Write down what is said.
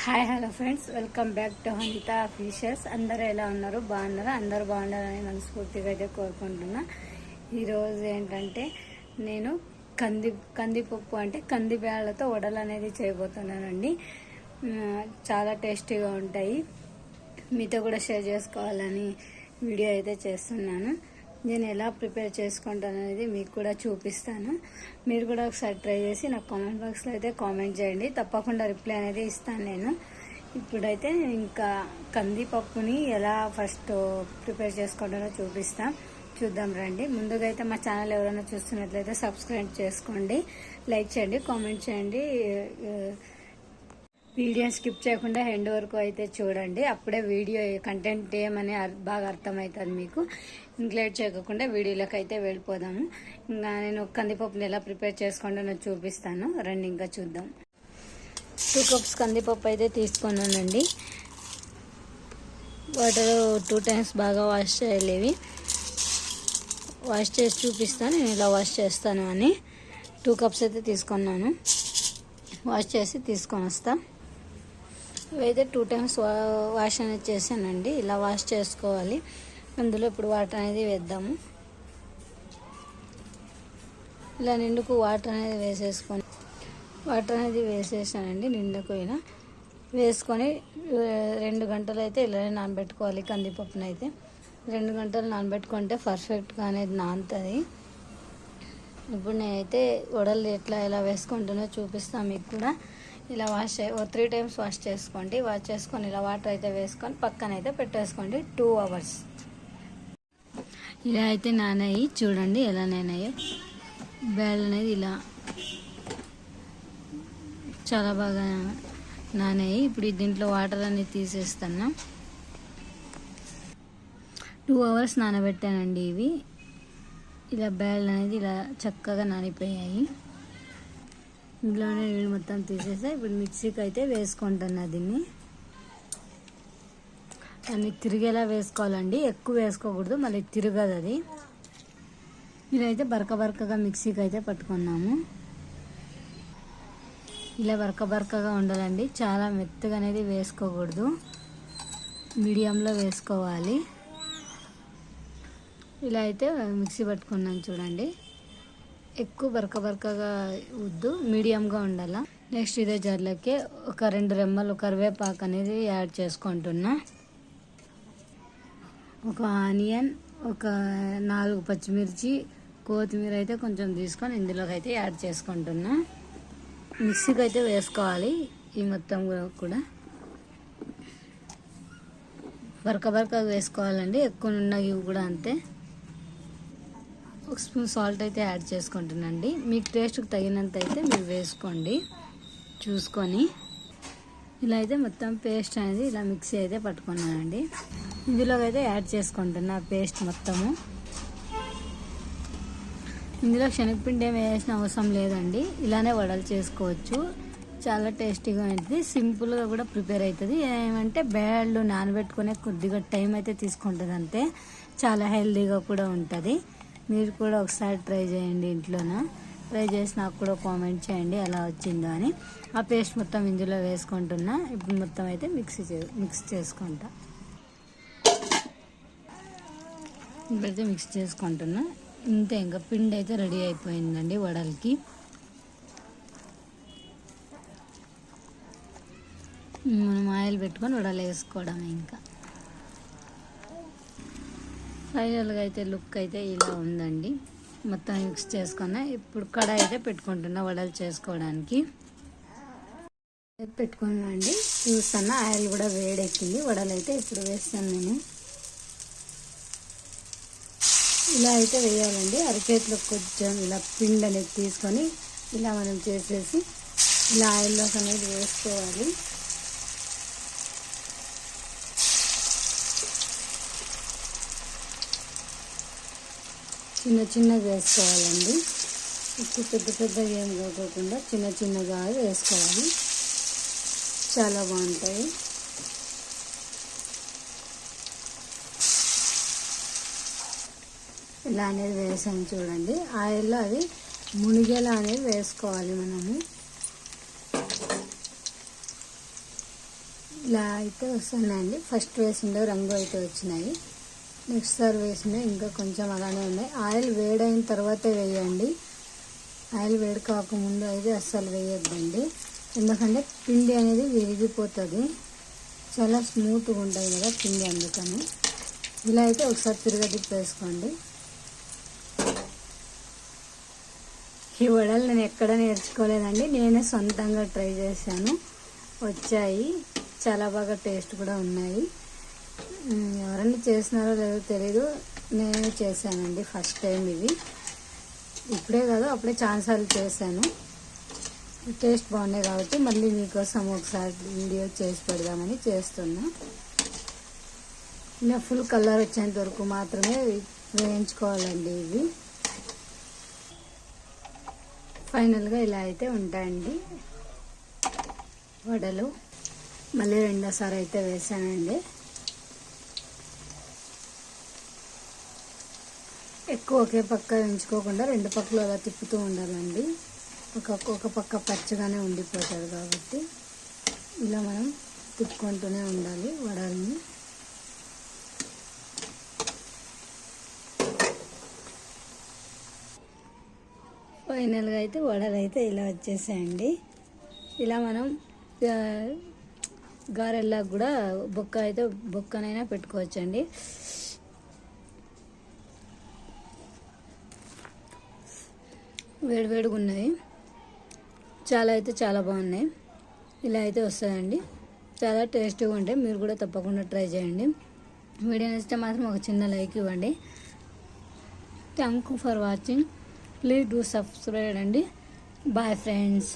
Hi hello friends, welcome back to Anitha Fishers. అందరూ ఎలా ఉన్నారు? బాగున్నారా? అందరూ బాగుండాలని మనస్ఫూర్తిగా అయితే కోరుకుంటున్నా. ఈరోజు ఏంటంటే నేను కందిపప్పు అంటే కంది బ్యాళ్ళతో వడలు అనేది చేయబోతున్నానండి. చాలా టేస్టీగా ఉంటాయి. మీతో కూడా షేర్ చేసుకోవాలని వీడియో అయితే చేస్తున్నాను. నేను ఎలా ప్రిపేర్ చేసుకుంటాను అనేది మీకు కూడా చూపిస్తాను. మీరు కూడా ఒకసారి ట్రై చేసి నాకు కామెంట్ బాక్స్లో అయితే కామెంట్ చేయండి. తప్పకుండా రిప్లై అనేది ఇస్తాను నేను. ఇప్పుడైతే ఇంకా కందిపప్పుని ఎలా ఫస్ట్ ప్రిపేర్ చేసుకుంటానో చూద్దాం రండి. ముందుగా అయితే మా ఛానల్ ఎవరైనా చూస్తున్నట్లయితే సబ్స్క్రైబ్ చేసుకోండి, లైక్ చేయండి, కామెంట్ చేయండి. వీడియో స్కిప్ చేయకుండా ఎండ్ వరకు అయితే చూడండి. అప్పుడే వీడియో కంటెంట్ ఏమని బాగా అర్థమవుతుంది మీకు. ఇంక్లూడ్ చేయకుండా వీడియోలోకి అయితే వెళ్ళిపోదాము. ఇంకా నేను కందిపప్పుని ఎలా ప్రిపేర్ చేసుకుంటానో చూపిస్తాను రండి. ఇంకా చూద్దాం. 2 కప్స్ కందిపప్పు అయితే తీసుకున్నానండి. వాటర్ 2 టైమ్స్ బాగా వాష్ చేయలేవి. వాష్ చేసి చూపిస్తాను నేను ఇలా వాష్ చేస్తాను అని. 2 కప్స్ అయితే తీసుకున్నాను. వాష్ చేసి తీసుకొని వస్తాను. ఇవైతే 2 టైమ్స్ వాష్ అనేది చేశానండి. ఇలా వాష్ చేసుకోవాలి. అందులో ఇప్పుడు వాటర్ అనేది వేద్దాము. ఇలా నిండుకు వాటర్ అనేది వేసేసానండి. నిండుకుపోయినా వేసుకొని 2 గంటలు అయితే ఇలానే నానబెట్టుకోవాలి. కందిపప్పును అయితే 2 గంటలు నానబెట్టుకుంటే పర్ఫెక్ట్గా అనేది నానుతుంది. ఇప్పుడు నేనైతే వడలు ఎలా వేసుకుంటానో చూపిస్తాను మీకు కూడా. ఇలా 3 టైమ్స్ వాష్ చేసుకోండి. వాష్ చేసుకొని ఇలా వాటర్ అయితే వేసుకొని పక్కన అయితే పెట్టేసుకోండి 2 అవర్స్. ఇలా అయితే నానాయి చూడండి ఎలా నానాయో. బ్యాల్ అనేది ఇలా చాలా బాగా నానాయి. ఇప్పుడు దీంట్లో వాటర్ అనేది తీసేస్తాను. 2 అవర్స్ నానబెట్టానండి ఇవి. ఇలా బ్యాల్ అనేది ఇలా చక్కగా నానిపోయాయి. ఇందులోనే నీళ్ళు మొత్తం తీసేసా. ఇప్పుడు మిక్సీకి అయితే వేసుకుంటున్నా దీన్ని. దాన్ని తిరిగేలా వేసుకోవాలండి, ఎక్కువ వేసుకోకూడదు, మళ్ళీ తిరగదు అది. ఇదైతే బరకగా మిక్సీకి అయితే పట్టుకున్నాము. ఇలా బరకగా ఉండాలండి, చాలా మెత్తగా అనేది వేసుకోకూడదు, మీడియంలో వేసుకోవాలి. ఇలా అయితే మిక్సీ పట్టుకున్నాను చూడండి. ఎక్కువ బరకగా వద్దు, మీడియంగా ఉండాల. నెక్స్ట్ ఇదే జార్లోకి ఒక 2 రెమ్మలు కరివేపాకు అనేది యాడ్ చేసుకుంటున్నా. ఒక ఆనియన్, ఒక 4 పచ్చిమిర్చి, కొత్తిమీర అయితే కొంచెం తీసుకొని ఇందులోకి అయితే యాడ్ చేసుకుంటున్నా. మిక్సీకి అయితే వేసుకోవాలి ఈ మొత్తం కూడా. బరకగా వేసుకోవాలండి, ఎక్కువ ఉన్నవి కూడా అంతే. 1 స్పూన్ సాల్ట్ అయితే యాడ్ చేసుకుంటున్నాండి. మీకు టేస్ట్కి తగినంత అయితే మీరు వేసుకోండి చూసుకొని. ఇలా అయితే మొత్తం పేస్ట్ అనేది ఇలా మిక్సీ అయితే పట్టుకున్నానండి. ఇందులోకి అయితే యాడ్ చేసుకుంటున్నా పేస్ట్ మొత్తము. ఇందులో శనగపిండి ఏమి వేసిన అవసరం లేదండి, ఇలానే వడలు చేసుకోవచ్చు. చాలా టేస్టీగా ఉంటుంది, సింపుల్గా కూడా ప్రిపేర్ అవుతుంది. ఏమంటే బ్యాళ్ళు నానబెట్టుకునే కొద్దిగా టైం అయితే తీసుకుంటుంది అంతే. చాలా హెల్తీగా కూడా ఉంటుంది. మీరు కూడా ఒకసారి ట్రై చేయండి ఇంట్లోన. ట్రై చేసి నాకు కూడా కామెంట్ చేయండి ఎలా వచ్చిందో అని. ఆ పేస్ట్ మొత్తం ఇందులో వేసుకుంటున్నా. ఇప్పుడు మొత్తం అయితే మిక్స్ చేసుకుంటా. ఇప్పుడైతే మిక్స్ చేసుకుంటున్నా. ఇంతే, ఇంకా పిండి అయితే రెడీ అయిపోయిందండి వడలకి. మనం ఆయిల్ పెట్టుకొని వడలు వేసుకోవడమే. ఇంకా ఫైనల్గా అయితే లుక్ అయితే ఇలా ఉందండి. మొత్తం మిక్స్ చేసుకున్నా. ఇప్పుడు కడాయి అయితే పెట్టుకుంటున్నా వడలు చేసుకోవడానికి. పెట్టుకున్నాండి, చూస్తున్నా ఆయిల్ కూడా వేడెక్కింది. వడలు అయితే ఇప్పుడు వేస్తాను నేను. ఇలా అయితే వేయాలండి. అరచేతిలో కొంచెం ఇలా పిండి అనేది తీసుకొని ఇలా మనం చేసేసి ఇలా ఆయిల్లోకి అనేది వేసుకోవాలి. చిన్నగా వేసుకోవాలండి. ఎక్కువ పెద్దగా ఏం కాకుండా చిన్నగా వేసుకోవాలి. చాలా బాగుంటాయి. ఇలా అనేది వేసాను చూడండి. ఆయిల్లో అది మునిగేలా అనేది వేసుకోవాలి మనము. ఇలా అయితే వస్తున్నాయండి. ఫస్ట్ వేసిండే రంగు అయితే వచ్చినాయి. నెక్స్ట్ సారి వేసినా ఇంకా కొంచెం అలానే ఉన్నాయి. ఆయిల్ వేడైన తర్వాతే వేయండి. ఆయిల్ వేడి కాకముందు అయితే అస్సలు వేయొద్దండి. ఎందుకంటే పిండి అనేది విరిగిపోతుంది. చాలా స్మూత్గా ఉంటుంది కదా పిండి, అందుకని ఇలా అయితే ఒకసారి తిరగదిప్పేసుకోండి. ఈ వడలు నేను ఎక్కడ నేర్చుకోలేదండి, నేనే సొంతంగా ట్రై చేశాను. వచ్చాయి, చాలా బాగా టేస్ట్ కూడా ఉన్నాయి. ఎవరైనా చేసినారో లేదో తెలీదు, నేనే చేశానండి ఫస్ట్ టైం ఇది. ఇప్పుడే కాదు, అప్పుడే చాలాసార్లు చేశాను. టేస్ట్ బాగున్నాయి కాబట్టి మళ్ళీ మీకోసం ఒకసారి వీడియో చేసి పెడదామని చేస్తున్నా. ఇలా ఫుల్ కలర్ వచ్చేంత వరకు మాత్రమే వేయించుకోవాలండి ఇవి. ఫైనల్గా ఇలా అయితే ఉంటాయండి వడలు. మళ్ళీ రెండోసారి అయితే వేసానండి. ఎక్కువ ఒకే పక్క వేయించుకోకుండా రెండు పక్కలు అలా తిప్పుతూ ఉండాలండి. ఒక పక్క పచ్చగానే ఉండిపోతుంది కాబట్టి ఇలా మనం తిప్పుకుంటూనే ఉండాలి వడల్ని. ఫైనల్గా అయితే వడలు అయితే ఇలా వచ్చేసాయండి. ఇలా మనం గారెల్లాగా కూడా బొక్కనైనా పెట్టుకోవచ్చండి. వేడివేడిగా ఉన్నాయి, చాలా బాగున్నాయి. ఇలా అయితే వస్తుందండి, చాలా టేస్టీగా ఉంటాయి. మీరు కూడా తప్పకుండా ట్రై చేయండి. వీడియో నచ్చితే మాత్రం ఒక చిన్న లైక్ ఇవ్వండి. Thank you for watching. Please do subscribe అండి. Bye friends.